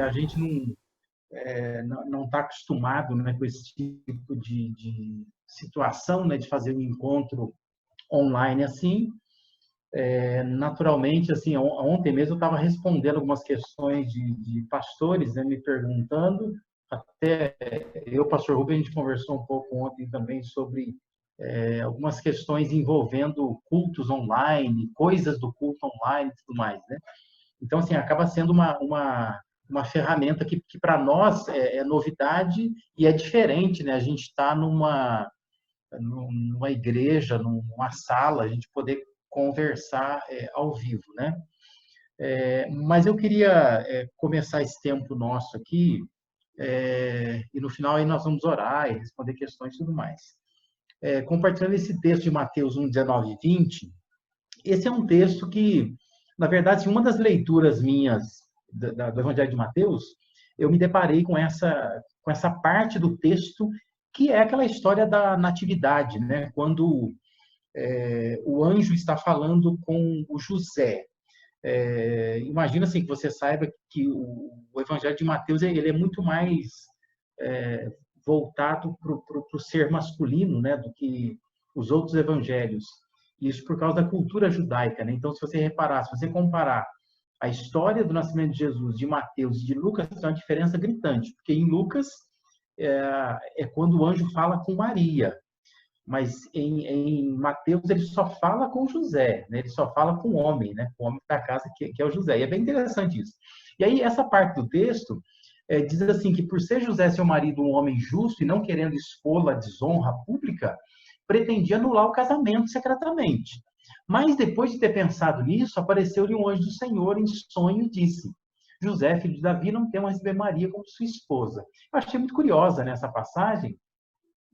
a gente não está acostumado, né, com esse tipo de situação, né, de fazer um encontro online assim. Naturalmente, assim, ontem mesmo eu estava respondendo algumas questões de pastores, né, me perguntando, até eu, pastor Rubens, a gente conversou um pouco ontem também sobre algumas questões envolvendo cultos online, coisas do culto online e tudo mais, né? Então, assim, acaba sendo uma ferramenta que para nós é novidade e é diferente, né? A gente está numa igreja, numa sala, a gente poder conversar ao vivo, né? Mas eu queria começar esse tempo nosso aqui, e no final aí nós vamos orar e responder questões e tudo mais. Compartilhando esse texto de Mateus 1, 19 e 20, esse é um texto que, na verdade, uma das leituras minhas do Evangelho de Mateus, eu me deparei com essa parte do texto que é aquela história da natividade, né? Quando o anjo está falando com o José. Imagina assim que você saiba que o Evangelho de Mateus ele é muito mais voltado para o ser masculino, né, do que os outros evangelhos. Isso por causa da cultura judaica, né? Então, se você reparar, se você comparar a história do nascimento de Jesus de Mateus e de Lucas, tem uma diferença gritante, porque em Lucas quando o anjo fala com Maria, mas em Mateus ele só fala com José, né? Ele só fala com o homem, né? O homem da casa que é o José. E é bem interessante isso. E aí essa parte do texto diz assim que por ser José seu marido um homem justo e não querendo expô-la à desonra pública, pretendia anular o casamento secretamente. Mas depois de ter pensado nisso, apareceu-lhe um anjo do Senhor em sonho e disse: José, filho de Davi, não tema receber Maria como sua esposa. Eu achei muito curiosa nessa passagem,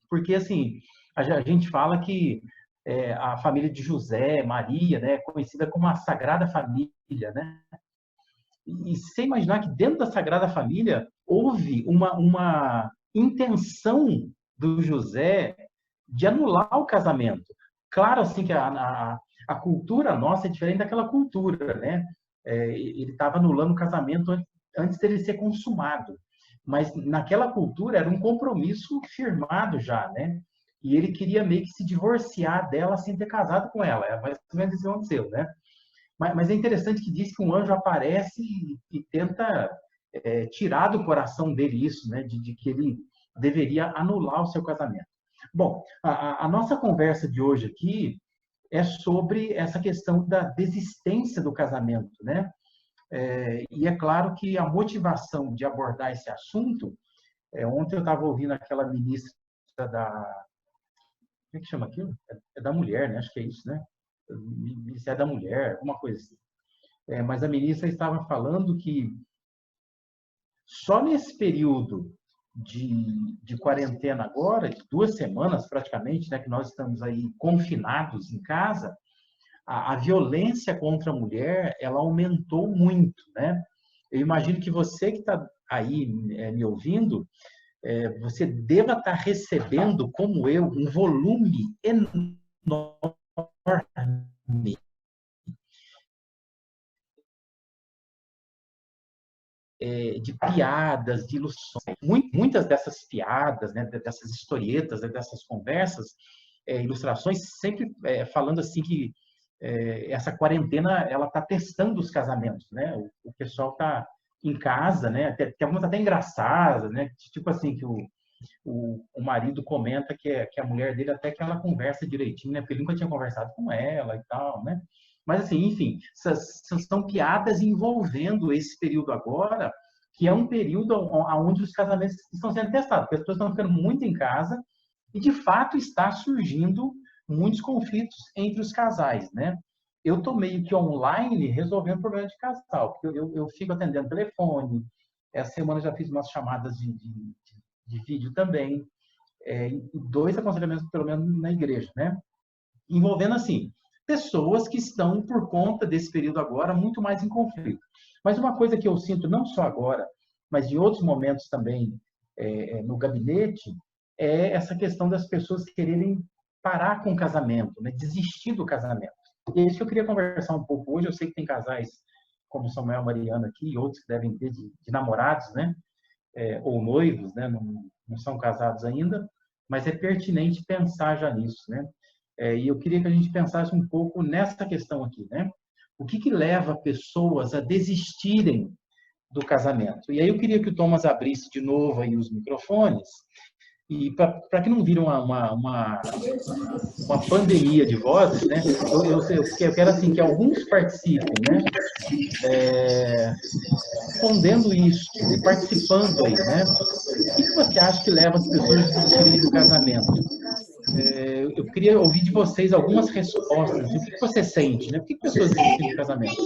porque assim a gente fala que a família de José, Maria, né, é conhecida como a Sagrada Família, né? E você imaginar que dentro da Sagrada Família houve uma intenção do José de anular o casamento. Claro, assim, que a cultura nossa é diferente daquela cultura, né? Ele estava anulando o casamento antes dele ser consumado. Mas naquela cultura era um compromisso firmado já, né? E ele queria meio que se divorciar dela sem ter casado com ela. É mais ou menos isso que aconteceu, né? Mas é interessante que diz que um anjo aparece e tenta tirar do coração dele isso, né? De que ele deveria anular o seu casamento. Bom, a nossa conversa de hoje aqui é sobre essa questão da desistência do casamento, né? E é claro que a motivação de abordar esse assunto, ontem eu estava ouvindo aquela ministra da... Como é que chama aquilo? É da mulher, né? Acho que é isso, né? Ministério da Mulher, alguma coisa assim. Mas a ministra estava falando que só nesse período de quarentena agora, de 2 semanas praticamente, né, que nós estamos aí confinados em casa, a violência contra a mulher, ela aumentou muito, né? Eu imagino que você que está aí me ouvindo, você deva estar recebendo, como eu, um volume enorme de piadas, de ilustrações. Muitas dessas piadas, né, dessas historietas, né, dessas conversas, ilustrações, sempre falando assim que essa quarentena ela está testando os casamentos, né? O pessoal está em casa, né? Tem algumas até engraçadas, né? Tipo assim que o marido comenta que a mulher dele até que ela conversa direitinho, né? Porque ele nunca tinha conversado com ela e tal, né? Mas assim, enfim, são piadas envolvendo esse período agora, que é um período onde os casamentos estão sendo testados, porque as pessoas estão ficando muito em casa e de fato está surgindo muitos conflitos entre os casais, né? Eu estou meio que online resolvendo problemas de casal, porque eu fico atendendo telefone, essa semana já fiz umas chamadas de vídeo também, 2 aconselhamentos pelo menos na igreja, né? Envolvendo assim pessoas que estão por conta desse período agora muito mais em conflito. Mas uma coisa que eu sinto não só agora, mas em outros momentos também no gabinete, é essa questão das pessoas quererem parar com o casamento, né? Desistir do casamento. E é isso que eu queria conversar um pouco hoje. Eu sei que tem casais como Samuel Mariano aqui, e outros que devem ter de namorados, né? Ou noivos, né? Não são casados ainda, mas é pertinente pensar já nisso, né? E eu queria que a gente pensasse um pouco nessa questão aqui, né? O que leva pessoas a desistirem do casamento? E aí eu queria que o Thomas abrisse de novo aí os microfones, e para que não vire uma pandemia de vozes, né? Eu quero assim que alguns participem, né? Respondendo isso, participando aí, né? O que você acha que leva as pessoas a desistirem do casamento? Eu queria ouvir de vocês algumas respostas. O que você sente, né? Por que pessoas desistem do casamento?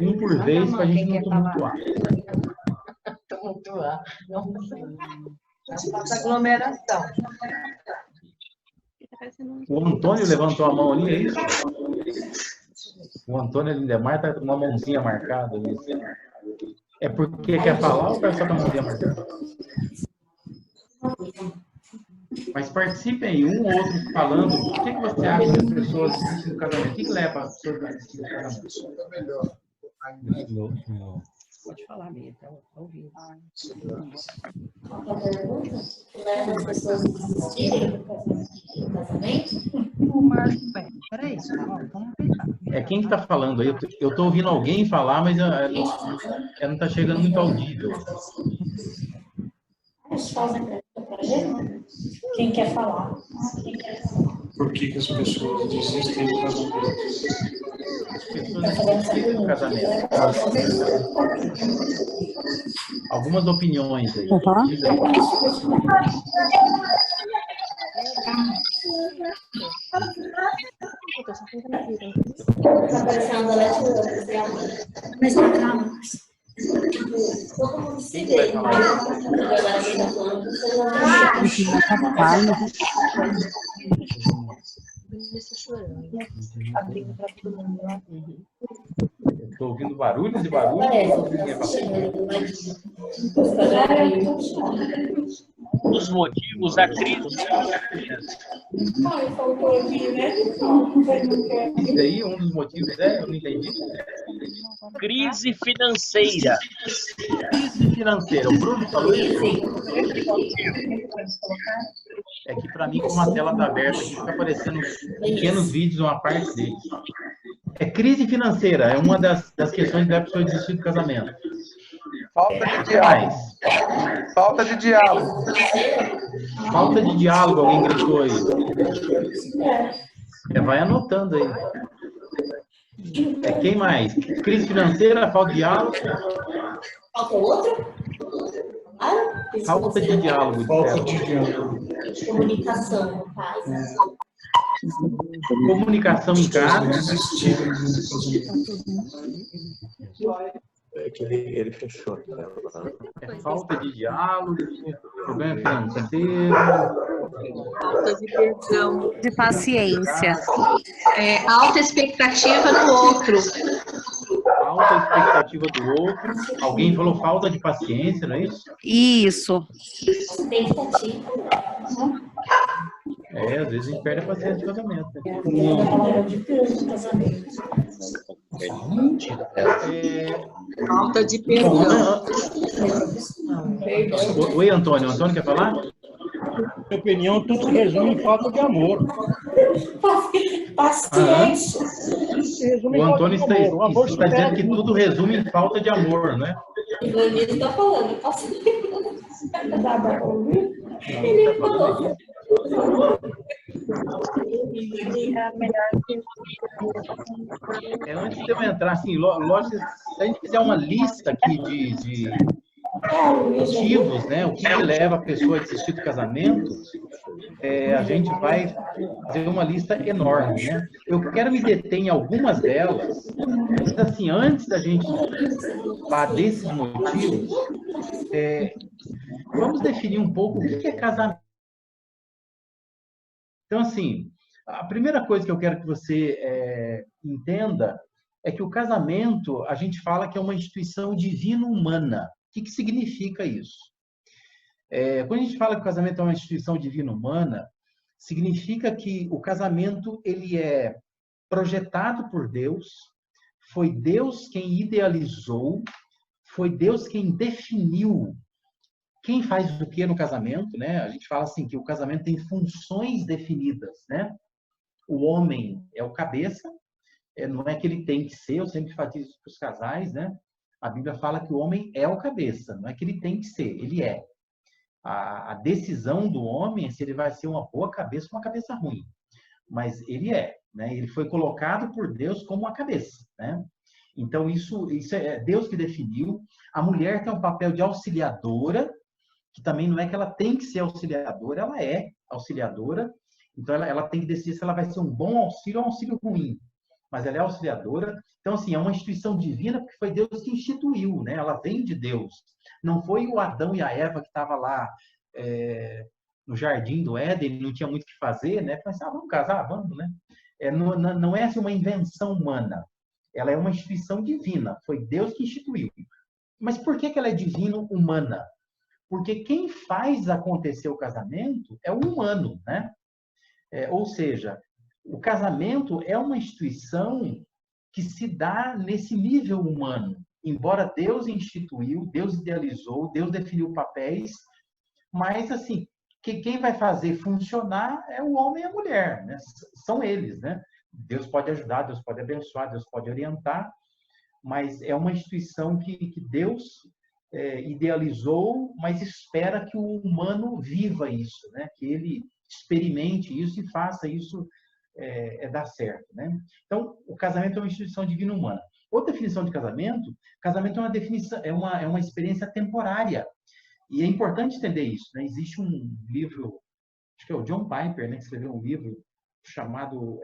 Um por vez, para a gente não tumultuar. Tumultuar. Não sei. Essa aglomeração. O Antônio levantou a mão ali, é isso? O Antônio Lindemar está com uma mãozinha marcada ali. É porque quer falar ou é só com a mãozinha marcada? Mas participem aí, um ou outro falando. O que você acha que as pessoas desistem do casamento? O que leva as pessoas a desistir do casamento? Pode falar, Bia, tá ouvindo. Uma pergunta que leva as pessoas a desistirem do casamento? Peraí, vamos pensar. Quem que está falando aí? Eu estou ouvindo alguém falar, mas não está chegando muito audível. A gente faz a pergunta para ele. Quem quer falar? Por que as pessoas desistem do casamento? As pessoas desistem do casamento. Algumas opiniões aí. Diga aí. Está aparecendo mas não calma. Todo mundo se vê. Agora quem está falando Estou ouvindo barulhos e barulhos. Um dos motivos da crise. Isso aí, um dos motivos eu não entendi. Crise financeira. Crise financeira. O Bruno falou isso? É que para mim, como a tela está aberta, aqui fica aparecendo pequenos vídeos, uma parte dele. Crise financeira, é uma das questões que leva a pessoa a desistir do casamento. Falta de diálogo. Falta de diálogo. Falta de diálogo, alguém gritou aí. Vai anotando aí. Quem mais? Crise financeira, falta de diálogo. Falta outra? Falta de diálogo. Falta de diálogo. Comunicação, no caso. Comunicação em casa. Desistiram do casamento. É que ele fechou. Falta de diálogo, problema financeiro. Falta de perdão. De paciência. Alta expectativa do outro. Alta expectativa do outro. Alguém falou falta de paciência, não é isso? Isso. Expectativa. Às vezes a gente perde a paciência de casamento. Né? Falta de perdão. Oi, Antônio. Antônio quer falar? Na minha opinião, tudo se resume em falta de amor. Paciência. O Antônio está dizendo que tudo resume em falta de amor, né? O Ivanildo está falando. Paciência. Ele falou. Antes de eu entrar, assim, lógico, se a gente fizer uma lista aqui de motivos, né? O que leva a pessoa a desistir do casamento, a gente vai fazer uma lista enorme, né? Eu quero me deter em algumas delas, mas assim, antes da gente falar desses motivos, vamos definir um pouco o que é casamento. Então, assim, a primeira coisa que eu quero que você entenda é que o casamento, a gente fala que é uma instituição divino-humana. O que significa isso? Quando a gente fala que o casamento é uma instituição divino-humana, significa que o casamento ele é projetado por Deus, foi Deus quem idealizou, foi Deus quem definiu quem faz o que no casamento, né? A gente fala assim que o casamento tem funções definidas, né? O homem é o cabeça, não é que ele tem que ser, eu sempre enfatizo isso para os casais, né? A Bíblia fala que o homem é o cabeça, não é que ele tem que ser, ele é. A decisão do homem é se ele vai ser uma boa cabeça ou uma cabeça ruim. Mas ele é, né? Ele foi colocado por Deus como uma cabeça, né? Então, isso é Deus que definiu. A mulher tem um papel de auxiliadora, que também não é que ela tem que ser auxiliadora, ela é auxiliadora. Então, ela tem que decidir se ela vai ser um bom auxílio ou um auxílio ruim. Mas ela é auxiliadora. Então, assim, é uma instituição divina porque foi Deus que instituiu, né? Ela vem de Deus. Não foi o Adão e a Eva que estavam lá no jardim do Éden, não tinha muito o que fazer, né? Falei assim, vamos casar, vamos, né? Não é assim, uma invenção humana. Ela é uma instituição divina. Foi Deus que instituiu. Mas por que ela é divino-humana? Porque quem faz acontecer o casamento é o humano, né? Ou seja, o casamento é uma instituição que se dá nesse nível humano. Embora Deus instituiu, Deus idealizou, Deus definiu papéis, mas assim, quem vai fazer funcionar é o homem e a mulher, né? São eles, né? Deus pode ajudar, Deus pode abençoar, Deus pode orientar, mas é uma instituição que Deus idealizou, mas espera que o humano viva isso, né? Que ele experimente isso e faça isso dar certo, né? Então, o casamento é uma instituição divina humana. Outra definição de casamento é uma definição, é uma experiência temporária. E é importante entender isso, né? Existe um livro, acho que é o John Piper, né, que escreveu um livro chamado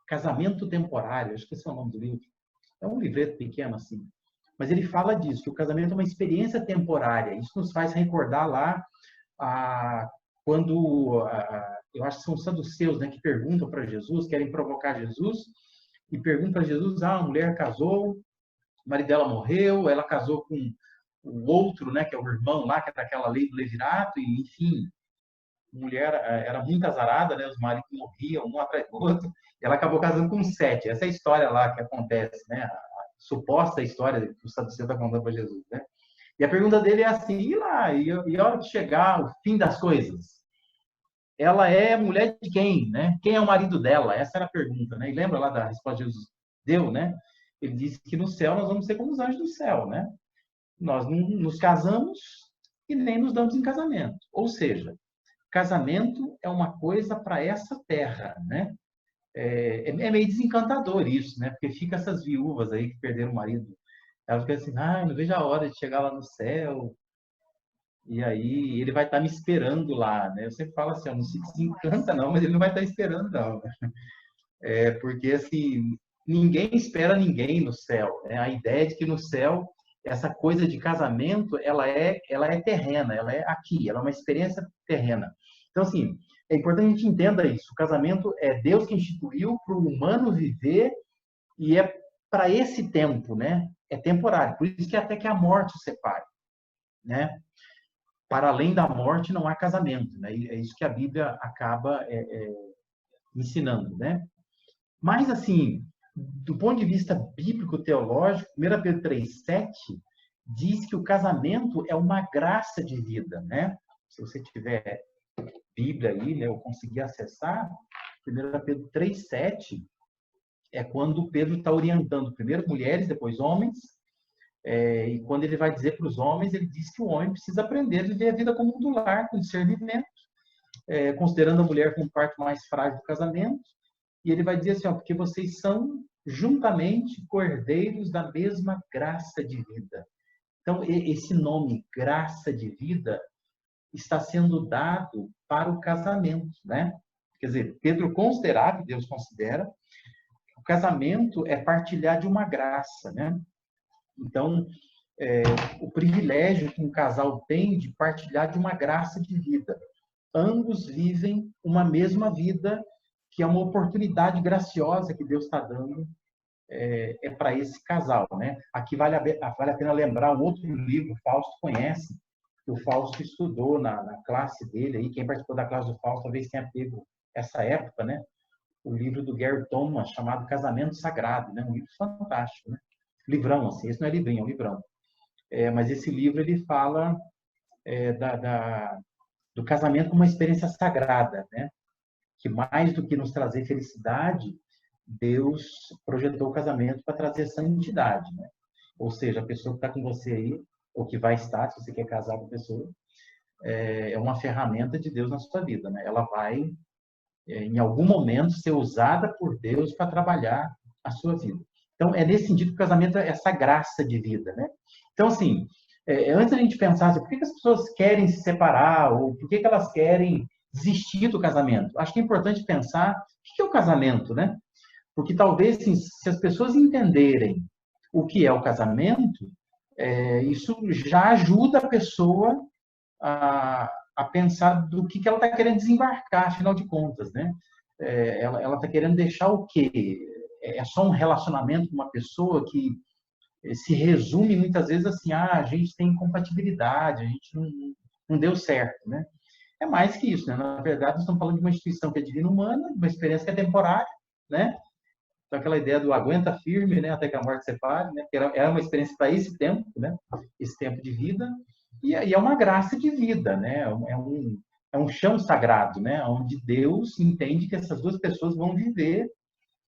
Casamento Temporário, acho que esse é o nome do livro. É um livreto pequeno assim. Mas ele fala disso, que o casamento é uma experiência temporária. Isso nos faz recordar lá quando, eu acho que são os saduceus, né, que perguntam para Jesus, querem provocar Jesus, e perguntam para Jesus, a mulher casou, o marido dela morreu, ela casou com o outro, né, que é o irmão lá, que é daquela lei do levirato, e enfim, a mulher era muito azarada, né, os maridos morriam um atrás do outro, e ela acabou casando com 7. Essa é a história lá que acontece, né, a suposta história que o saduceu está contando para Jesus, né? E a pergunta dele é assim, e lá, e a hora de chegar o fim das coisas? Ela é mulher de quem, né? Quem é o marido dela? Essa era a pergunta, né? E lembra lá da resposta que Jesus deu, né? Ele disse que no céu nós vamos ser como os anjos do céu, né? Nós não nos casamos e nem nos damos em casamento. Ou seja, casamento é uma coisa para essa terra, né? É meio desencantador isso, né? Porque fica essas viúvas aí que perderam o marido. Elas ficam assim, não vejo a hora de chegar lá no céu. E aí ele vai estar me esperando lá, né? Eu sempre falo assim, não se desencanta não, mas ele não vai estar esperando não. Porque assim, ninguém espera ninguém no céu, né? A ideia de que no céu essa coisa de casamento, ela é terrena, ela é aqui, ela é uma experiência terrena. Então assim, é importante a gente entenda isso. O casamento é Deus que instituiu para o humano viver e é para esse tempo, né? É temporário. Por isso que até que a morte os separe, né? Para além da morte não há casamento, né? É isso que a Bíblia acaba ensinando, né? Mas assim, do ponto de vista bíblico-teológico, 1 Pedro 3,7 diz que o casamento é uma graça de vida, né? Se você tiver Bíblia aí, né, eu conseguir acessar, 1 Pedro 3,7 é quando Pedro está orientando primeiro mulheres, depois homens, e quando ele vai dizer para os homens, ele diz que o homem precisa aprender a viver a vida como um do lar, com discernimento, considerando a mulher como parte mais frágil do casamento, e ele vai dizer assim, porque vocês são juntamente cordeiros da mesma graça de vida. Então, esse nome, graça de vida, está sendo dado para o casamento, né? Quer dizer, Pedro considerava, que Deus considera, o casamento é partilhar de uma graça, né? Então, o privilégio que um casal tem de partilhar de uma graça de vida. Ambos vivem uma mesma vida, que é uma oportunidade graciosa que Deus está dando para esse casal, né? Aqui vale a pena lembrar um outro livro, o Fausto conhece, que o Fausto estudou na classe dele, aí quem participou da classe do Fausto talvez tenha pego essa época, né? o livro do Gary Thomas, chamado Casamento Sagrado, né? Um livro fantástico, né? Livrão, assim, esse não é livrinho, é um livrão. Mas esse livro, ele fala do casamento como uma experiência sagrada, né? Que mais do que nos trazer felicidade, Deus projetou o casamento para trazer santidade, né? Ou seja, a pessoa que está com você aí, ou que vai estar, se você quer casar com a pessoa, é uma ferramenta de Deus na sua vida, né? Ela vai, em algum momento, ser usada por Deus para trabalhar a sua vida. Então, é nesse sentido que o casamento é essa graça de vida, né? Então, assim, antes da gente pensar assim, por que as pessoas querem se separar, ou por que elas querem desistir do casamento, acho que é importante pensar o que é o casamento, né? Porque talvez, assim, se as pessoas entenderem o que é o casamento, isso já ajuda a pessoa a pensar do que ela está querendo desembarcar, afinal de contas, né? Ela está querendo deixar o quê? É só um relacionamento com uma pessoa que se resume muitas vezes assim, a gente tem incompatibilidade, a gente não deu certo, né? É mais que isso, né? Na verdade, nós estamos falando de uma instituição que é divina humana, uma experiência que é temporária, né? Então, aquela ideia do aguenta firme, né? Até que a morte separe, né? Era uma experiência para esse tempo, né? Esse tempo de vida. E é uma graça de vida, né? É um chão sagrado, né? Onde Deus entende que essas duas pessoas vão viver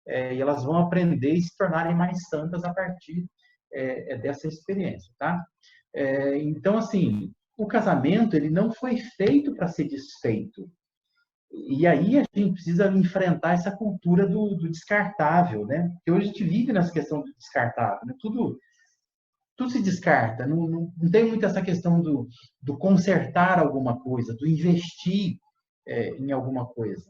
e elas vão aprender e se tornarem mais santas a partir dessa experiência, tá? Então, assim, o casamento, ele não foi feito para ser desfeito. E aí a gente precisa enfrentar essa cultura do descartável, né? Porque hoje a gente vive nessa questão do descartável, né? Tudo se descarta, não tem muito essa questão do consertar alguma coisa, do investir em alguma coisa.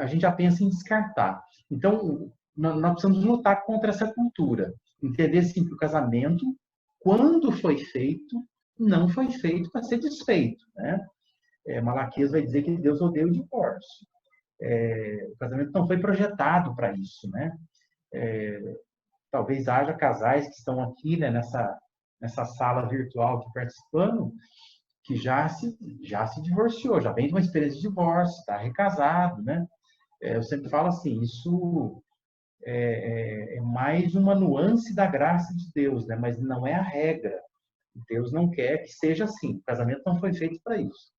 A gente já pensa em descartar. Então, nós precisamos lutar contra essa cultura. Entender assim, que o casamento, quando foi feito, não foi feito para ser desfeito, né? Malaquias vai dizer que Deus odeia o divórcio. O casamento não foi projetado para isso, né? Talvez haja casais que estão aqui, né, nessa sala virtual aqui participando, que já se divorciou, já vem de uma experiência de divórcio, está recasado, né? Eu sempre falo assim, isso é mais uma nuance da graça de Deus, né? Mas não é a regra. Deus não quer que seja assim. O casamento não foi feito para isso.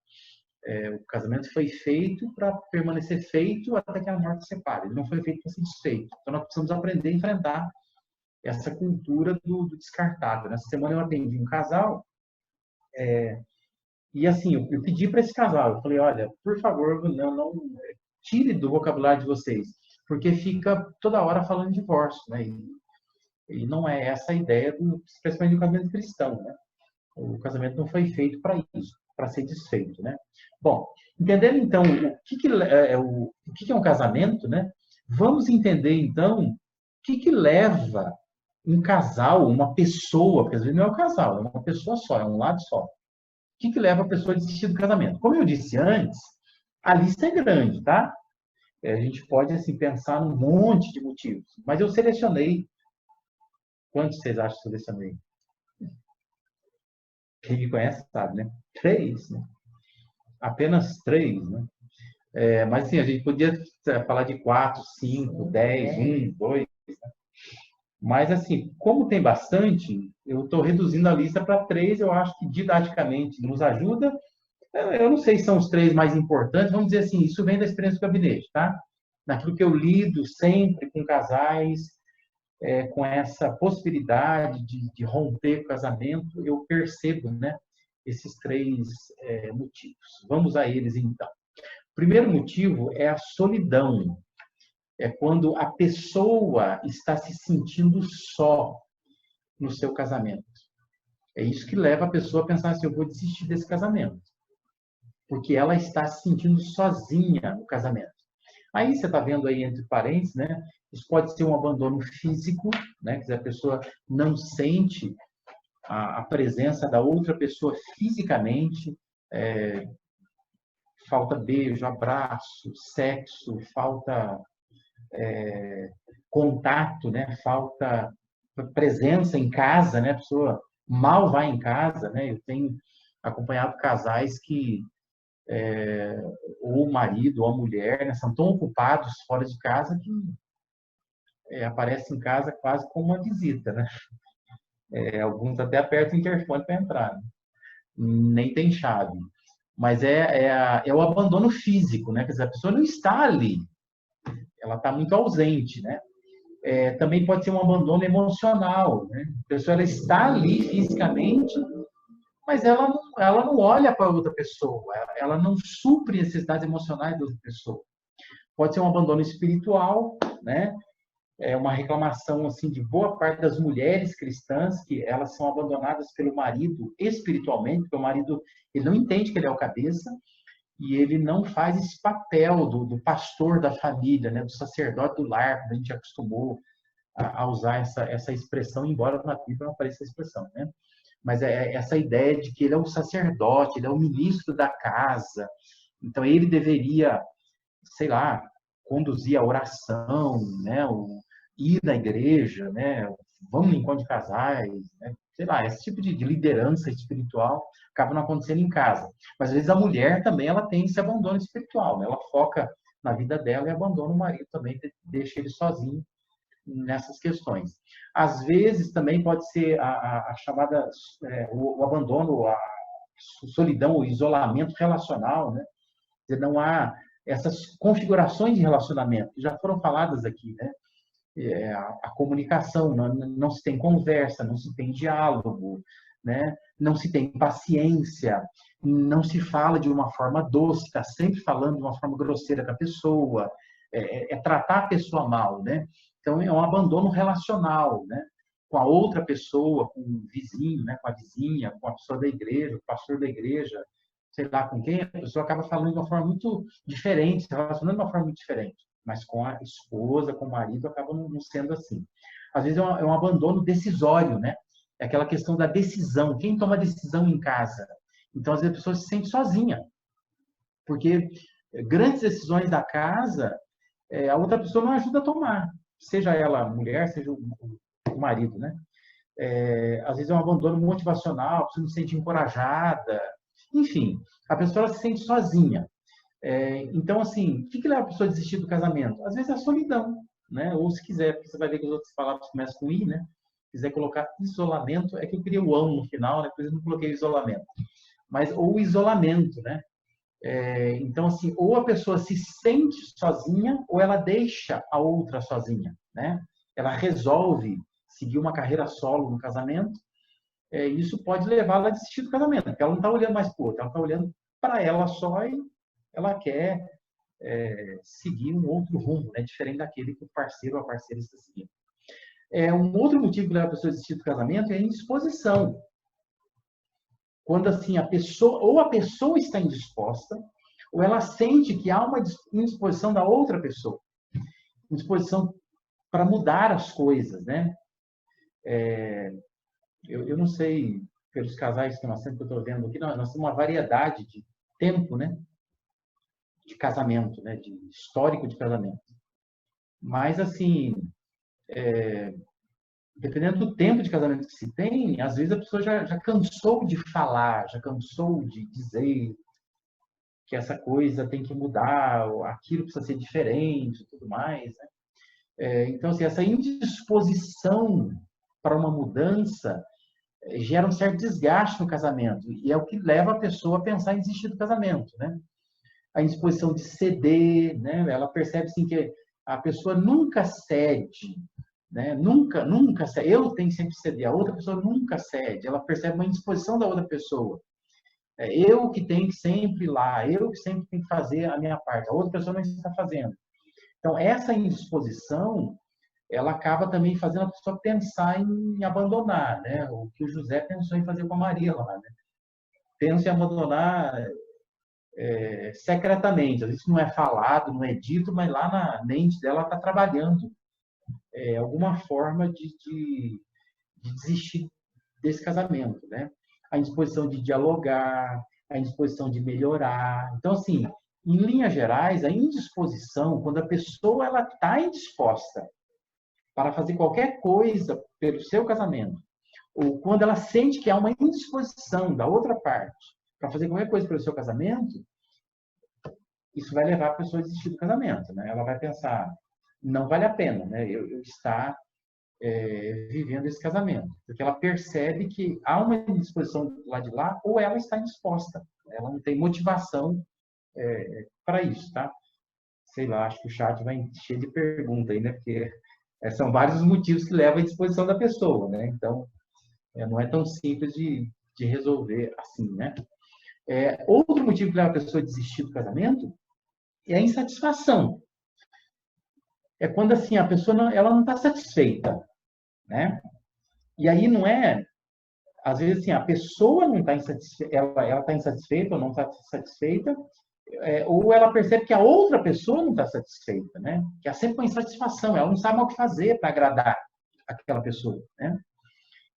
O casamento foi feito para permanecer feito até que a morte separe. Ele não foi feito para ser desfeito. Então, nós precisamos aprender a enfrentar essa cultura do descartável. Nessa semana eu atendi um casal e, assim, eu pedi para esse casal, eu falei, olha, por favor, não tire do vocabulário de vocês, porque fica toda hora falando de divórcio, né? E não é essa a ideia, especialmente do casamento cristão, né? O casamento não foi feito para isso, para ser desfeito, né? Bom, entendendo então o que é um casamento, né? Vamos entender então o que leva um casal, uma pessoa, porque às vezes não é um casal, é uma pessoa só, é um lado só. O que leva a pessoa a desistir do casamento? Como eu disse antes, a lista é grande, tá? A gente pode assim pensar num monte de motivos, mas eu selecionei. Quantos vocês acham que eu selecionei? Quem me conhece sabe, né? 3, né? Apenas 3, né? Mas assim, a gente podia falar de 4, 5, 10, 1, 2, né? Mas assim, como tem bastante, eu estou reduzindo a lista para 3, eu acho que didaticamente nos ajuda. Eu não sei se são os 3 mais importantes, vamos dizer assim, isso vem da experiência do gabinete, tá? Naquilo que eu lido sempre com casais, com essa possibilidade de romper o casamento, eu percebo, né, esses 3 motivos. Vamos a eles, então. O primeiro motivo é a solidão. É quando a pessoa está se sentindo só no seu casamento. É isso que leva a pessoa a pensar assim, eu vou desistir desse casamento. Porque ela está se sentindo sozinha no casamento. Aí você está vendo aí entre parênteses, né? Isso pode ser um abandono físico, né? Quer dizer, a pessoa não sente a presença da outra pessoa fisicamente, falta beijo, abraço, sexo, falta contato, né? Falta presença em casa, né? A pessoa mal vai em casa, né? Eu tenho acompanhado casais que ou o marido ou a mulher, né, são tão ocupados fora de casa que aparecem em casa quase como uma visita, né? Alguns até apertam o interfone para entrar, né? Nem tem chave. Mas é o abandono físico, né? Quer dizer, a pessoa não está ali, ela está muito ausente, né? Também pode ser um abandono emocional, né? A pessoa ela está ali fisicamente, mas ela não olha para outra pessoa, ela não supre as necessidades emocionais da outra pessoa. Pode ser um abandono espiritual, né? É uma reclamação assim de boa parte das mulheres cristãs, que elas são abandonadas pelo marido espiritualmente, porque o marido ele não entende que ele é o cabeça e ele não faz esse papel do pastor da família, né? Do sacerdote do lar, como a gente acostumou a usar essa expressão, embora na Bíblia não apareça essa expressão, né? Mas essa ideia de que ele é o sacerdote, ele é o ministro da casa, então ele deveria, sei lá, conduzir a oração, né? Ir na igreja, né? Vamos no encontro de casais, né? Sei lá, esse tipo de liderança espiritual acaba não acontecendo em casa. Mas às vezes a mulher também ela tem esse abandono espiritual, né? Ela foca na vida dela e abandona o marido também, deixa ele sozinho nessas questões. Às vezes também pode ser a chamada, o abandono, a solidão, o isolamento relacional, né? Quer dizer, não há essas configurações de relacionamento que já foram faladas aqui, né? A comunicação, não se tem conversa, não se tem diálogo, né? Não se tem paciência, não se fala de uma forma doce, está sempre falando de uma forma grosseira com a pessoa, tratar a pessoa mal, né? Então, é um abandono relacional, né? Com a outra pessoa, com o vizinho, né? Com a vizinha, com a pessoa da igreja, o pastor da igreja, sei lá com quem, a pessoa acaba falando de uma forma muito diferente, se relacionando de uma forma muito diferente. Mas com a esposa, com o marido, acaba não sendo assim. Às vezes é um abandono decisório, né? É aquela questão da decisão. Quem toma decisão em casa? Então, às vezes, a pessoa se sente sozinha. Porque grandes decisões da casa, a outra pessoa não ajuda a tomar. Seja ela a mulher, seja o marido, né? Às vezes é um abandono motivacional, a pessoa não se sente encorajada. Enfim, a pessoa ela se sente sozinha. Então, assim, o que leva a pessoa a desistir do casamento? Às vezes é a solidão, né? Ou se quiser, porque você vai ver que as outras palavras começam com I, né? Se quiser colocar isolamento, é que eu queria o ão no final, né? Depois eu não coloquei isolamento. Mas, ou isolamento, né? Então, assim, ou a pessoa se sente sozinha, ou ela deixa a outra sozinha, né? Ela resolve seguir uma carreira solo no casamento, isso pode levá-la a desistir do casamento, porque ela não está olhando mais para o outro, ela está olhando para ela só e ela quer seguir um outro rumo, né? Diferente daquele que o parceiro ou a parceira está seguindo. Um outro motivo que leva a pessoa a desistir do casamento é a indisposição. Quando assim a pessoa está indisposta, ou ela sente que há uma indisposição da outra pessoa, indisposição para mudar as coisas, né? Eu não sei, pelos casais que nós sempre estou vendo aqui, nós temos uma variedade de tempo, né? De casamento, né? De histórico de casamento. Mas, assim, dependendo do tempo de casamento que se tem, às vezes a pessoa já cansou de falar, já cansou de dizer que essa coisa tem que mudar, aquilo precisa ser diferente e tudo mais, né? Então, assim, essa indisposição para uma mudança gera um certo desgaste no casamento, e é o que leva a pessoa a pensar em desistir do casamento, né? A indisposição de ceder, né? Ela percebe assim, que a pessoa nunca cede, né? Nunca cede. Eu tenho que sempre ceder, a outra pessoa nunca cede. Ela percebe uma indisposição da outra pessoa. Eu que tenho que sempre ir lá, eu que sempre tenho que fazer a minha parte, a outra pessoa não está fazendo. Então, essa indisposição, ela acaba também fazendo a pessoa pensar em abandonar, né? O que o José pensou em fazer com a Maria lá, né? Pensa em abandonar secretamente. Às vezes não é falado, não é dito, mas lá na mente dela está trabalhando alguma forma de desistir desse casamento, né? A indisposição de dialogar, a indisposição de melhorar. Então, assim, em linhas gerais, a indisposição, quando a pessoa ela está indisposta para fazer qualquer coisa pelo seu casamento, ou quando ela sente que há uma indisposição da outra parte para fazer qualquer coisa pelo seu casamento, isso vai levar a pessoa a desistir do casamento, né? Ela vai pensar, não vale a pena, né? Eu estar vivendo esse casamento, porque ela percebe que há uma indisposição do lado de lá, ou ela está indisposta, ela não tem motivação para isso, tá? Sei lá, acho que o chat vai encher de perguntas aí, né? Porque são vários os motivos que levam à indisposição da pessoa, né? Então, não é tão simples de resolver assim, né? Outro motivo que leva a pessoa a desistir do casamento é a insatisfação. É quando, assim, a pessoa ela não está satisfeita, né? E aí não é... Às vezes, assim, a pessoa não está insatisfeita, ela está insatisfeita ou não está satisfeita, ou ela percebe que a outra pessoa não está satisfeita, né? Que há sempre uma insatisfação, ela não sabe o que fazer para agradar aquela pessoa, né?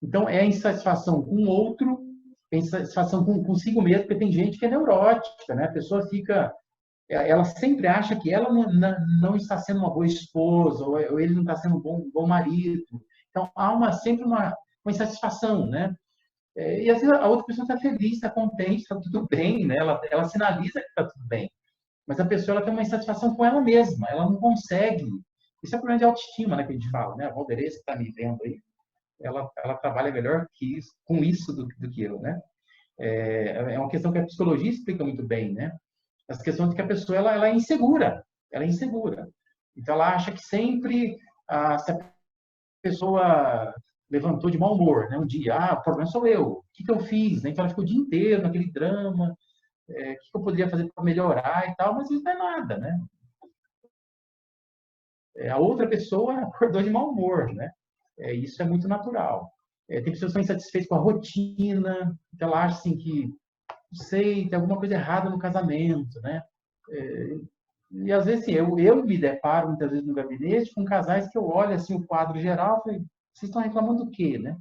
Então, é a insatisfação com o outro, é a insatisfação consigo mesmo, porque tem gente que é neurótica, né? A pessoa fica... Ela sempre acha que ela não está sendo uma boa esposa, ou ele não está sendo um bom marido. Então, há sempre uma insatisfação, né? E às vezes a outra pessoa está feliz, está contente, está tudo bem, né? Ela sinaliza que está tudo bem. Mas a pessoa ela tem uma insatisfação com ela mesma, ela não consegue. Isso é problema de autoestima, né, que a gente fala, né? A Valdereza que está me vendo aí, ela trabalha melhor com isso do que eu, né? É uma questão que a psicologia explica muito bem, né? As questões de que a pessoa ela é insegura, Então ela acha que sempre se a pessoa levantou de mau humor, né? Um dia, o problema sou eu, o que eu fiz? Né? Então ela ficou o dia inteiro naquele drama, o que eu poderia fazer para melhorar e tal, mas isso não é nada, né? A outra pessoa acordou de mau humor, né? Isso é muito natural. Tem pessoas que estão insatisfeitas com a rotina, então ela acha assim que, não sei, tem alguma coisa errada no casamento, né? E às vezes, assim, eu me deparo muitas vezes no gabinete com casais que eu olho assim o quadro geral e falei, vocês estão reclamando do quê, né?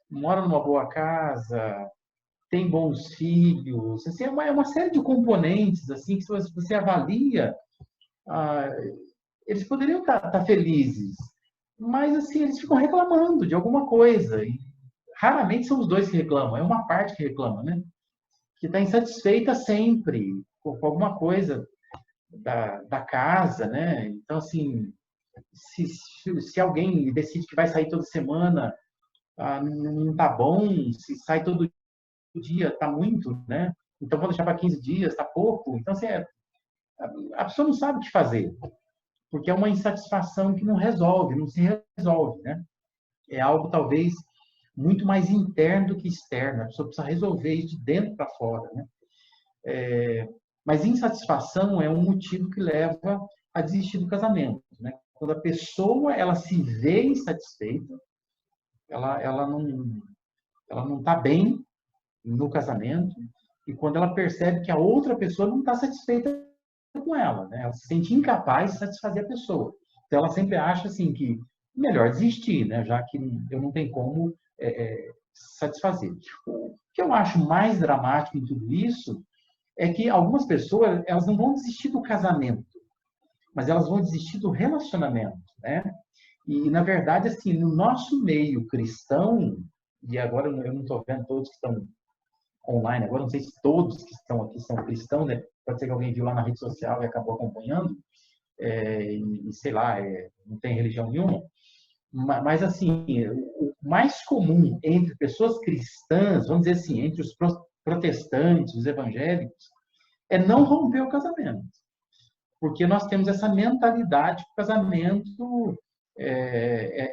Moram numa boa casa, tem bons filhos, assim, é uma série de componentes assim que se você avalia, eles poderiam estar felizes, mas assim eles ficam reclamando de alguma coisa. E raramente são os dois que reclamam, é uma parte que reclama, né? Que está insatisfeita sempre com alguma coisa da casa, né? Então assim, se alguém decide que vai sair toda semana, não está bom, se sai todo dia, está muito, né? Então, vou deixar para 15 dias, está pouco. Então, assim, a pessoa não sabe o que fazer, porque é uma insatisfação que não se resolve, né? É algo, talvez, muito mais interno do que externo. A pessoa precisa resolver isso de dentro para fora, né? Mas insatisfação é um motivo que leva a desistir do casamento, né? Quando a pessoa ela se vê insatisfeita, ela não está bem no casamento, e quando ela percebe que a outra pessoa não está satisfeita com ela, né? Ela se sente incapaz de satisfazer a pessoa. Então ela sempre acha assim que melhor desistir, né? Já que eu não tenho como satisfazer. O que eu acho mais dramático em tudo isso é que algumas pessoas elas não vão desistir do casamento, mas elas vão desistir do relacionamento, né? E, na verdade, assim, no nosso meio cristão, e agora eu não estou vendo todos que estão online, agora não sei se todos que estão aqui são cristãos, né? Pode ser que alguém viu lá na rede social e acabou acompanhando, e sei lá, não tem religião nenhuma, mas assim, o mais comum entre pessoas cristãs, vamos dizer assim, entre os protestantes, os evangélicos, é não romper o casamento. Porque nós temos essa mentalidade que o casamento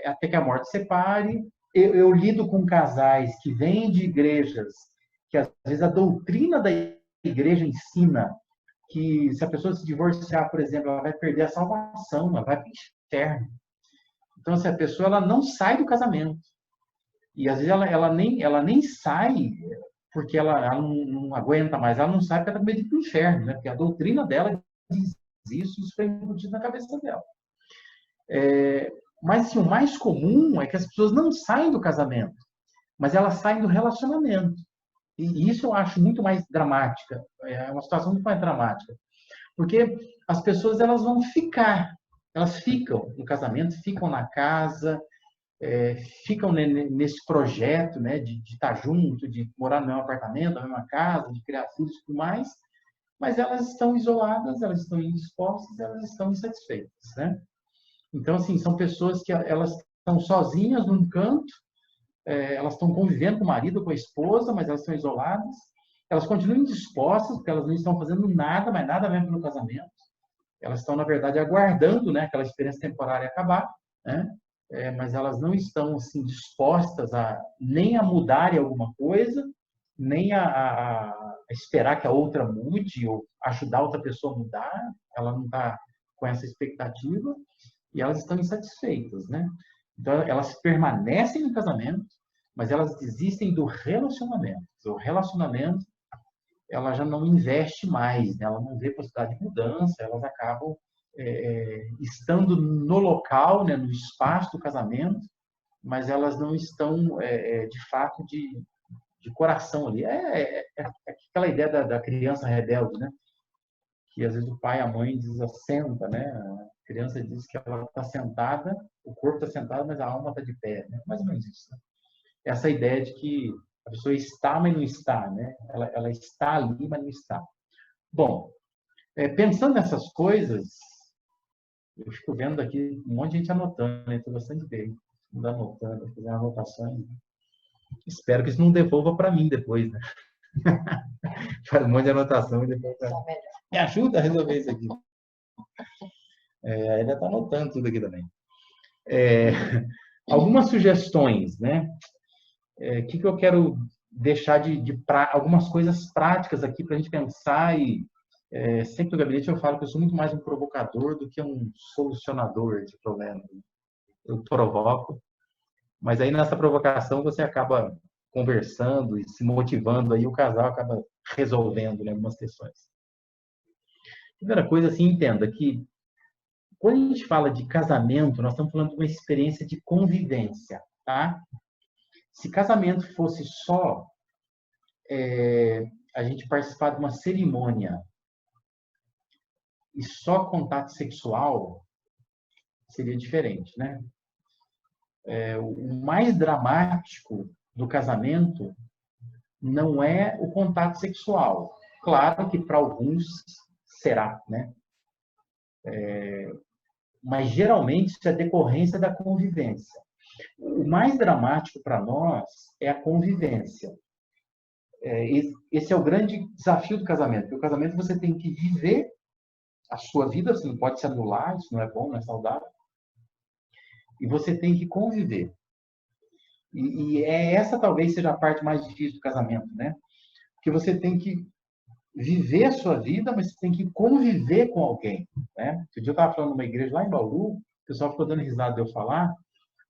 até que a morte separe. Eu lido com casais que vêm de igrejas que, às vezes, a doutrina da igreja ensina que se a pessoa se divorciar, por exemplo, ela vai perder a salvação, ela vai para o inferno. Então, se a pessoa ela não sai do casamento, e às vezes ela nem sai porque ela não aguenta mais, ela não sai porque ela está com medo de ir para o inferno, né? Porque a doutrina dela diz isso foi embutido na cabeça dela. Mas assim, o mais comum é que as pessoas não saem do casamento, mas elas saem do relacionamento. E isso eu acho muito mais dramática, é uma situação muito mais dramática. Porque as pessoas elas vão ficar, elas ficam no casamento, ficam na casa, ficam nesse projeto, né, de estar junto, de morar no mesmo apartamento, na mesma casa, de criar filhos e tudo mais, mas elas estão isoladas, elas estão indispostas, elas estão insatisfeitas, né? Então, assim, são pessoas que elas estão sozinhas num canto, elas estão convivendo com o marido, com a esposa, mas elas estão isoladas, elas continuam indispostas, porque elas não estão fazendo nada, mas nada mesmo pelo casamento. Elas estão, na verdade, aguardando, né, aquela experiência temporária acabar, né? Mas elas não estão assim, dispostas nem a mudarem alguma coisa, nem a esperar que a outra mude ou ajudar a outra pessoa a mudar. Ela não está com essa expectativa e elas estão insatisfeitas, né? Então, elas permanecem no casamento, mas elas desistem do relacionamento. O relacionamento, ela já não investe mais, né? Ela não vê possibilidade de mudança, elas acabam estando no local, né, no espaço do casamento, mas elas não estão, de fato, de coração ali. Aquela ideia da criança rebelde, né? Que às vezes o pai e a mãe desassenta, né? A criança diz que ela está sentada, o corpo está sentado, mas a alma está de pé, né? Mais ou menos isso. Né? Essa ideia de que a pessoa está, mas não está, né? Ela está ali, mas não está. Bom, pensando nessas coisas, eu fico vendo aqui um monte de gente anotando, né? Estou gostando de ver, anotando, fazer uma anotação. Espero que isso não devolva para mim depois, né? Faz um monte de anotação e depois me ajuda a resolver isso aqui. Ainda está anotando tudo aqui também. Algumas sugestões, né? O que eu quero deixar algumas coisas práticas aqui para a gente pensar e sempre no gabinete eu falo que eu sou muito mais um provocador do que um solucionador de problemas. Eu provoco, mas aí nessa provocação você acaba conversando e se motivando, aí o casal acaba resolvendo, né, algumas questões. Primeira coisa, assim, entenda que quando a gente fala de casamento, nós estamos falando de uma experiência de convivência, tá? Se casamento fosse só a gente participar de uma cerimônia e só contato sexual, seria diferente, né? O mais dramático do casamento não é o contato sexual. Claro que para alguns será, né? Mas geralmente isso é decorrência da convivência. O mais dramático para nós é a convivência. Esse é o grande desafio do casamento. Porque o casamento você tem que viver a sua vida, você não pode se anular, isso não é bom, não é saudável. E você tem que conviver. E essa talvez seja a parte mais difícil do casamento, né? Porque você tem que viver a sua vida, mas você tem que conviver com alguém, né? Outro dia eu estava falando numa igreja lá em Bauru, o pessoal ficou dando risada de eu falar,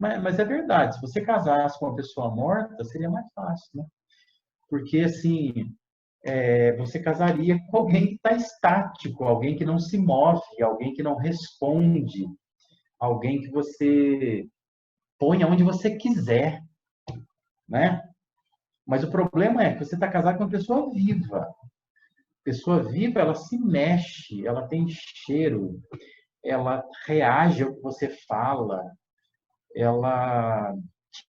mas é verdade, se você casasse com uma pessoa morta, seria mais fácil, né? Porque, assim, você casaria com alguém que está estático, alguém que não se move, alguém que não responde, alguém que você põe aonde você quiser, né? Mas o problema é que você está casado com uma pessoa viva. Pessoa viva, ela se mexe, ela tem cheiro, ela reage ao que você fala, ela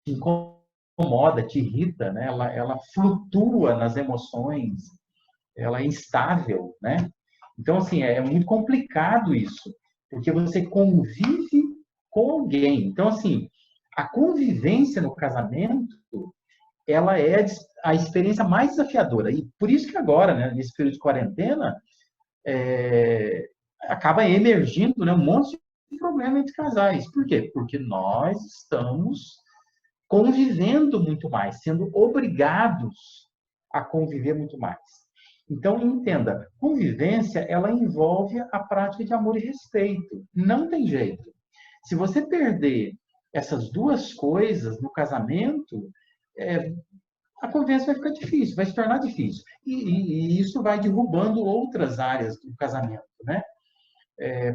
te incomoda, te irrita, né? Ela flutua nas emoções, ela é instável, né? Então, assim, é muito complicado isso, porque você convive com alguém. Então, assim, a convivência no casamento, ela é a experiência mais desafiadora. E por isso que agora, né, nesse período de quarentena, acaba emergindo, né, um monte de problema entre casais. Por quê? Porque nós estamos convivendo muito mais, sendo obrigados a conviver muito mais. Então, entenda, convivência, ela envolve a prática de amor e respeito. Não tem jeito. Se você perder essas duas coisas no casamento, a convivência vai ficar difícil, vai se tornar difícil. E isso vai derrubando outras áreas do casamento, né?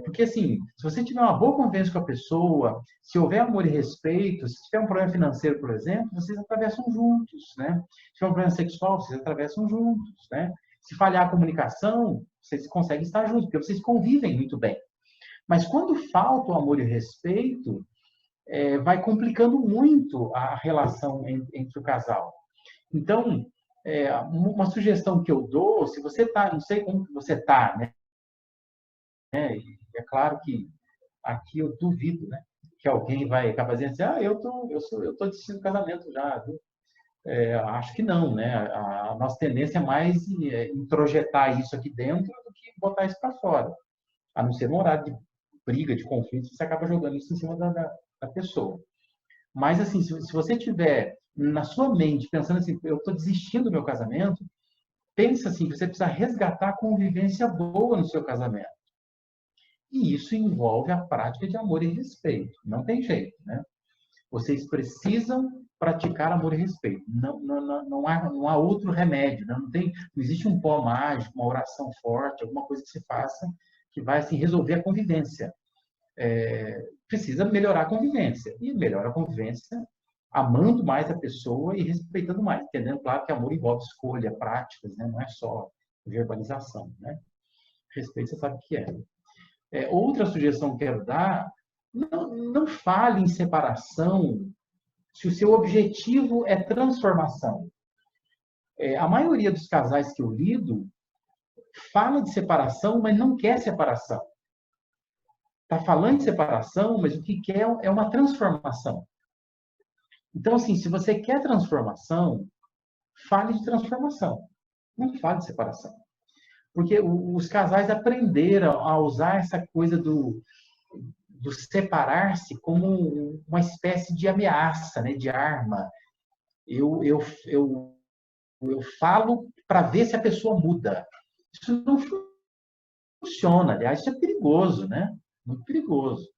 Porque, assim, se você tiver uma boa convivência com a pessoa, se houver amor e respeito, se tiver um problema financeiro, por exemplo, vocês atravessam juntos, né? Se tiver um problema sexual, vocês atravessam juntos, né? Se falhar a comunicação, vocês conseguem estar juntos, porque vocês convivem muito bem. Mas quando falta o amor e o respeito, vai complicando muito a relação entre o casal. Então, Uma sugestão que eu dou, se você está, não sei como você está, né? E é claro que aqui eu duvido, né? Que alguém vai acabar dizendo assim, eu tô desistindo do casamento já, viu? Acho que não, né? A nossa tendência é mais introjetar isso aqui dentro do que botar isso para fora. A não ser num horário de briga, de conflito, você acaba jogando isso em cima da pessoa. Mas, assim, se você tiver na sua mente pensando assim, eu estou desistindo do meu casamento, pensa assim, que você precisa resgatar a convivência boa no seu casamento. E isso envolve a prática de amor e respeito. Não tem jeito, né? Vocês precisam praticar amor e respeito. Não há outro remédio. Não existe um pó mágico, uma oração forte, alguma coisa que se faça que vai assim, resolver a convivência. Precisa melhorar a convivência. E melhora a convivência amando mais a pessoa e respeitando mais. Entendendo, claro, que amor envolve escolha, práticas, né? Não é só verbalização. Né? Respeito, você sabe o que é. Outra sugestão que eu quero dar, não fale em separação se o seu objetivo é transformação. A maioria dos casais que eu lido fala de separação, mas não quer separação. Está falando de separação, mas o que quer é uma transformação. Então, assim, se você quer transformação, fale de transformação. Não fale de separação. Porque os casais aprenderam a usar essa coisa do separar-se como uma espécie de ameaça, né, de arma. Eu falo para ver se a pessoa muda. Isso não funciona. Aliás, isso é perigoso, né? Muito perigoso.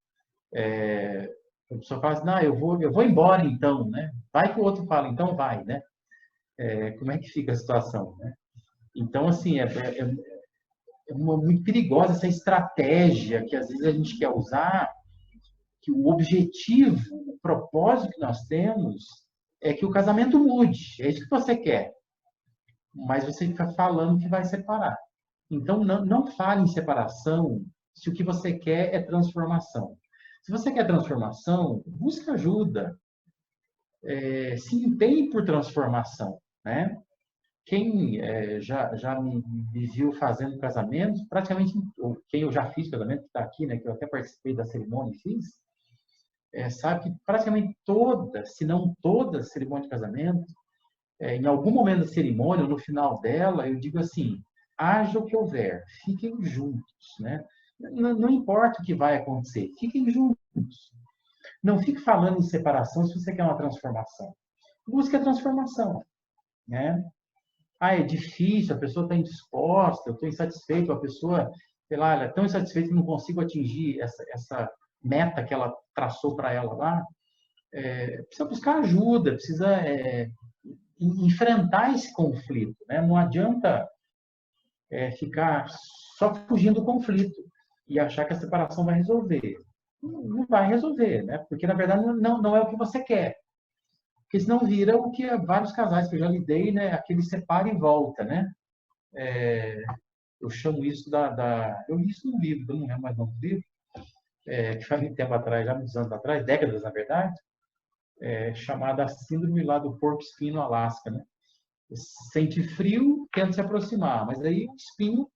A pessoa fala assim, não, eu vou embora então, né? Vai que o outro fala, então vai, né? Como é que fica a situação, né? Então, assim, muito perigosa essa estratégia que às vezes a gente quer usar, que o objetivo, o propósito que nós temos é que o casamento mude. É isso que você quer. Mas você fica falando que vai separar. Então, não fale em separação se o que você quer é transformação. Se você quer transformação, busque ajuda. Se empenhe por transformação, né? Quem já me viu fazendo casamento, praticamente, quem eu já fiz casamento, que está aqui, né, que eu até participei da cerimônia e fiz, sabe que praticamente toda, se não toda a cerimônia de casamento, em algum momento da cerimônia, ou no final dela, eu digo assim, haja o que houver, fiquem juntos, né? Não importa o que vai acontecer, fiquem juntos. Não fique falando em separação se você quer uma transformação. Busque a transformação, né? É difícil, a pessoa está indisposta, eu estou insatisfeito, a pessoa, sei lá, ela é tão insatisfeita que não consigo atingir essa meta que ela traçou para ela lá. Precisa buscar ajuda, precisa enfrentar esse conflito, né? Não adianta ficar só fugindo do conflito e achar que a separação vai resolver. Não vai resolver, né? Porque, na verdade, não é o que você quer. Porque senão vira o que vários casais que eu já lidei, né? Aquele separa e volta, né? Eu chamo isso eu li isso no livro, eu não lembro mais o nome do livro, que foi muito tempo atrás, já muitos anos atrás, décadas, na verdade, chamada a síndrome lá do porco espinho no Alasca, né? Sente frio, tenta se aproximar, mas aí o espinho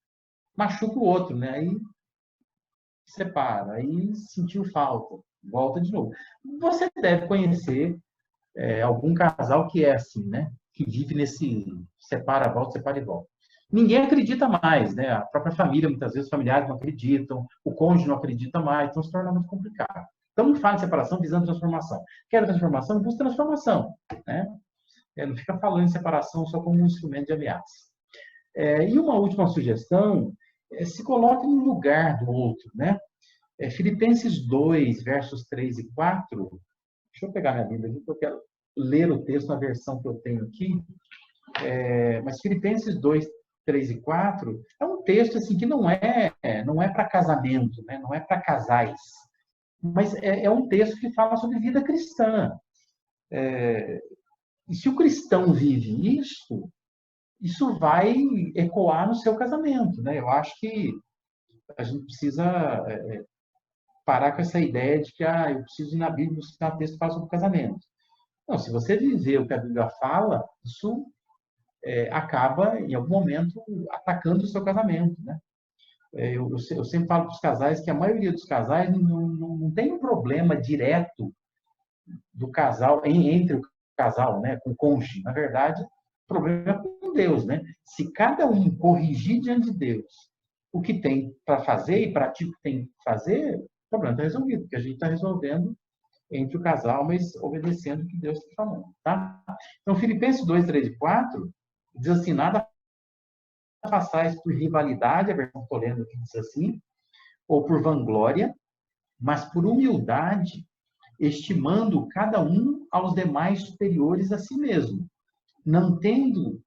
machuca o outro, né? Aí separa, aí sentiu falta, volta de novo. Você deve conhecer algum casal que é assim, né? Que vive nesse separa, volta, separa e volta. Ninguém acredita mais, né? A própria família, muitas vezes, os familiares não acreditam, o cônjuge não acredita mais, então se torna muito complicado. Então, não fale em separação visando transformação. Quer transformação? Busca transformação, né? Não fica falando em separação só como um instrumento de ameaça. E uma última sugestão, se coloque no lugar do outro, né? Filipenses 2, versos 3 e 4. Deixa eu pegar minha Bíblia aqui, porque eu quero ler o texto na versão que eu tenho aqui. Mas Filipenses 2, 3 e 4 é um texto assim, que não é para casamento, né? Não é para casais. Mas é um texto que fala sobre vida cristã. E se o cristão vive isso vai ecoar no seu casamento, né? Eu acho que a gente precisa parar com essa ideia de que eu preciso ir na Bíblia buscar texto que fala sobre o casamento. Não, se você viver o que a Bíblia fala, isso acaba, em algum momento, atacando o seu casamento, né? Eu sempre falo para os casais que a maioria dos casais não tem um problema direto do casal, entre o casal, né, com o cônjuge. Na verdade, o problema é com Deus, né? Se cada um corrigir diante de Deus o que tem para fazer e pratica o que tem que fazer, o problema está resolvido, porque a gente está resolvendo entre o casal, mas obedecendo o que Deus está falando, tá? Então, Filipenses 2, 3 e 4 diz assim: nada façais por rivalidade, a versão que estou lendo aqui diz assim, ou por vanglória, mas por humildade, estimando cada um aos demais superiores a si mesmo, não tendo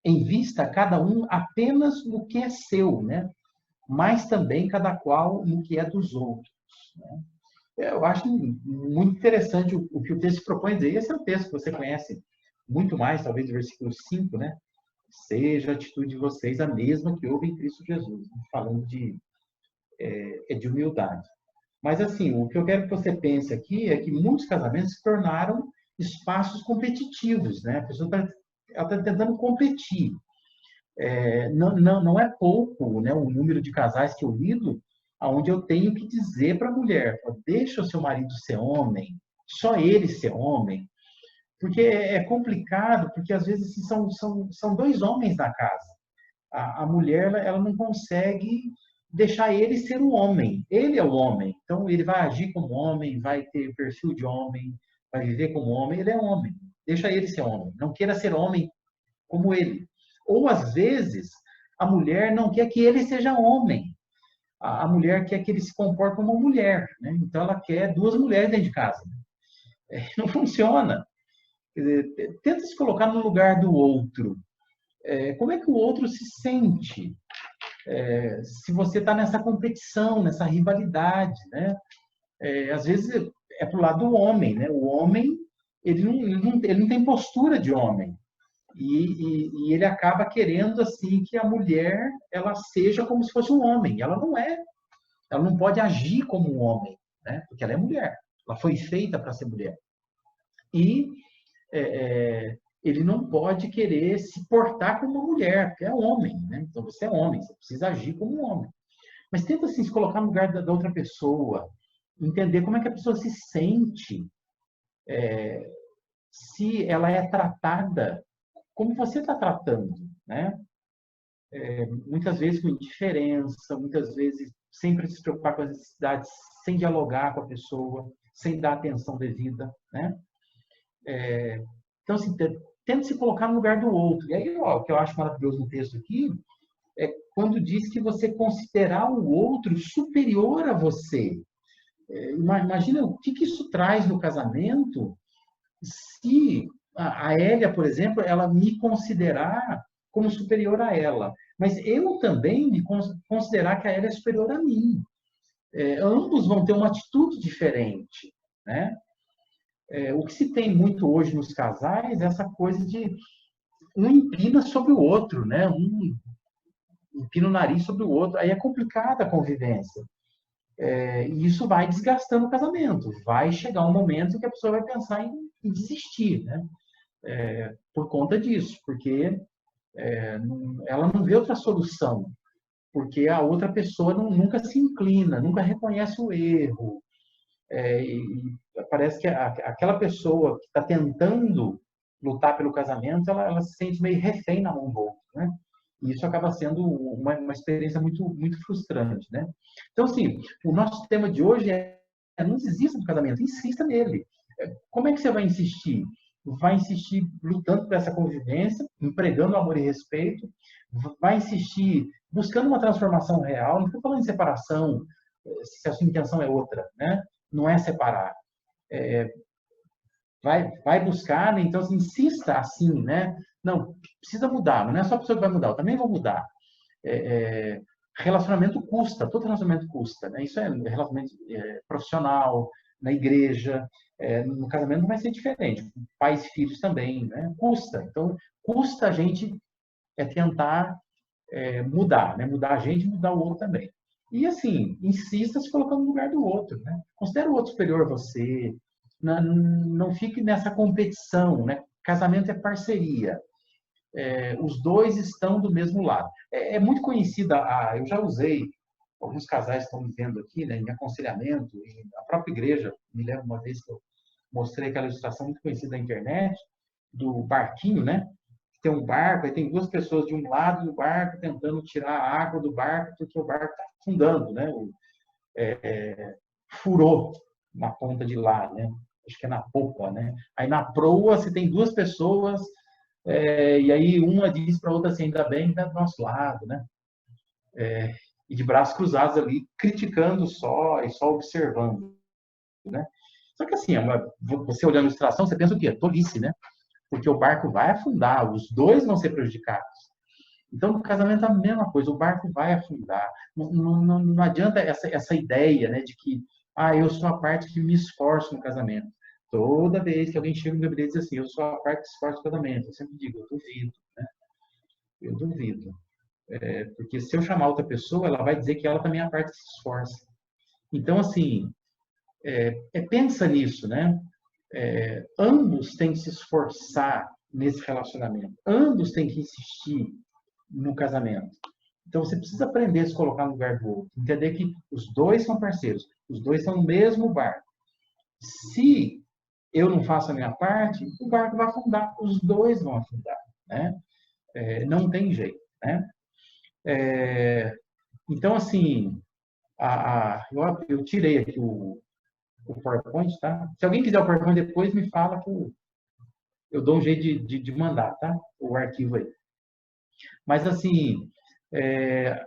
em vista cada um apenas no que é seu, né? Mas também cada qual no que é dos outros, né? Eu acho muito interessante o que o texto propõe dizer. Esse é o texto que você conhece muito mais, talvez, do versículo 5, né? Seja a atitude de vocês a mesma que houve em Cristo Jesus, falando de humildade. Mas, assim, o que eu quero que você pense aqui é que muitos casamentos se tornaram espaços competitivos, né? A pessoa está tentando competir. Não é pouco, né, o número de casais que eu lido, onde eu tenho que dizer para a mulher: deixa o seu marido ser homem, só ele ser homem. Porque é complicado, porque às vezes são dois homens na casa. A mulher, ela não consegue deixar ele ser um homem. Ele é o homem. Então, ele vai agir como homem, vai ter perfil de homem, vai viver como homem. Ele é homem. Deixa ele ser homem. Não queira ser homem como ele. Ou, às vezes, a mulher não quer que ele seja homem. A mulher quer que ele se comporte como uma mulher, né? Então, ela quer duas mulheres dentro de casa. Não funciona. Tenta se colocar no lugar do outro. Como é que o outro se sente se você está nessa competição, nessa rivalidade, né? Às vezes é para o lado do homem, né? O homem ele não tem postura de homem e ele acaba querendo assim que a mulher ela seja como se fosse um homem. Ela não é. Ela não pode agir como um homem, né? Porque ela é mulher. Ela foi feita para ser mulher. E ele não pode querer se portar como uma mulher, porque é homem, né? Então você é homem, você precisa agir como um homem. Mas tenta assim, se colocar no lugar da outra pessoa, entender como é que a pessoa se sente, se ela é tratada como você está tratando, né? Muitas vezes com indiferença, muitas vezes sempre se preocupar com as necessidades, sem dialogar com a pessoa, sem dar atenção devida, né? Então, assim, tenta se colocar no lugar do outro. E aí, ó, o que eu acho maravilhoso no texto aqui é quando diz que você considerar o outro superior a você. Imagina o que isso traz no casamento se a Hélia, por exemplo, ela me considerar como superior a ela. Mas eu também me considerar que a Hélia é superior a mim. Ambos vão ter uma atitude diferente, né? O que se tem muito hoje nos casais é essa coisa de um empina sobre o outro, né? Um empina o nariz sobre o outro. Aí é complicada a convivência. E isso vai desgastando o casamento. Vai chegar um momento que a pessoa vai pensar em desistir, né? Por conta disso, porque ela não vê outra solução. Porque a outra pessoa nunca se inclina, nunca reconhece o erro. E parece que aquela pessoa que está tentando lutar pelo casamento, ela se sente meio refém na mão do outro, né? E isso acaba sendo uma experiência muito, muito frustrante, né? Então, assim, o nosso tema de hoje não desista do casamento, insista nele. Como é que você vai insistir? Vai insistir lutando por essa convivência, empregando amor e respeito, vai insistir buscando uma transformação real, não estou falando de separação, se a sua intenção é outra, né? Não é separar. Vai buscar, né? Então, assim, insista assim, né? Não, precisa mudar, não é só a pessoa que vai mudar, eu também vou mudar. Relacionamento custa, todo relacionamento custa, né? Isso é relacionamento profissional, na igreja, no casamento não vai ser diferente, pais e filhos também, né? Custa. Então, custa a gente tentar mudar, né? Mudar a gente e mudar o outro também. E assim, insista se colocando no lugar do outro, né? Considere o outro superior a você, não fique nessa competição, né? Casamento é parceria. os dois estão do mesmo lado. É muito conhecida, eu já usei, alguns casais estão me vendo aqui, né, em aconselhamento, e a própria igreja, me lembro uma vez que eu mostrei aquela ilustração muito conhecida na internet, do barquinho, né? Tem um barco, aí tem duas pessoas de um lado do barco tentando tirar a água do barco, porque o barco está afundando, né? Furou na ponta de lá, né? Acho que é na popa, né? Aí na proa você tem duas pessoas, e aí uma diz para a outra assim, ainda bem que está do nosso lado, né? E de braços cruzados ali, criticando só e só observando, né? Só que assim, você olhando a ilustração, você pensa o quê? Tolice, né? Porque o barco vai afundar, os dois vão ser prejudicados. Então, no casamento é a mesma coisa, o barco vai afundar. Não adianta essa ideia, né, de que eu sou a parte que me esforço no casamento. Toda vez que alguém chega no meu e diz assim, eu sou a parte que se esforça no casamento, eu sempre digo, eu duvido, né? Eu duvido. Porque se eu chamar outra pessoa, ela vai dizer que ela também é a parte que se esforça. Então, assim, pensa nisso, né? Ambos têm que se esforçar nesse relacionamento. Ambos têm que insistir no casamento. Então, você precisa aprender a se colocar no lugar do outro. Entender que os dois são parceiros. Os dois são no mesmo barco. Se eu não faço a minha parte, o barco vai afundar. Os dois vão afundar, né? Não tem jeito, né? Então, assim, eu tirei aqui o PowerPoint, tá? Se alguém quiser o PowerPoint depois, me fala que eu dou um jeito de mandar, tá? O arquivo aí. Mas, assim,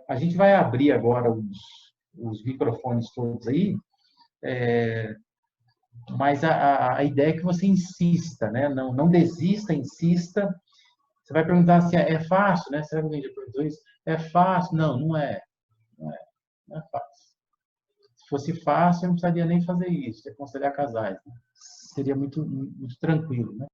a gente vai abrir agora os microfones todos aí, mas a ideia é que você insista, né? Não desista, insista. Você vai perguntar se é fácil, né? Será que alguém já perguntou isso? É fácil? Não é. Não é fácil. Se fosse fácil, eu não precisaria nem fazer isso, aconselhar casais, né? Seria muito tranquilo, né?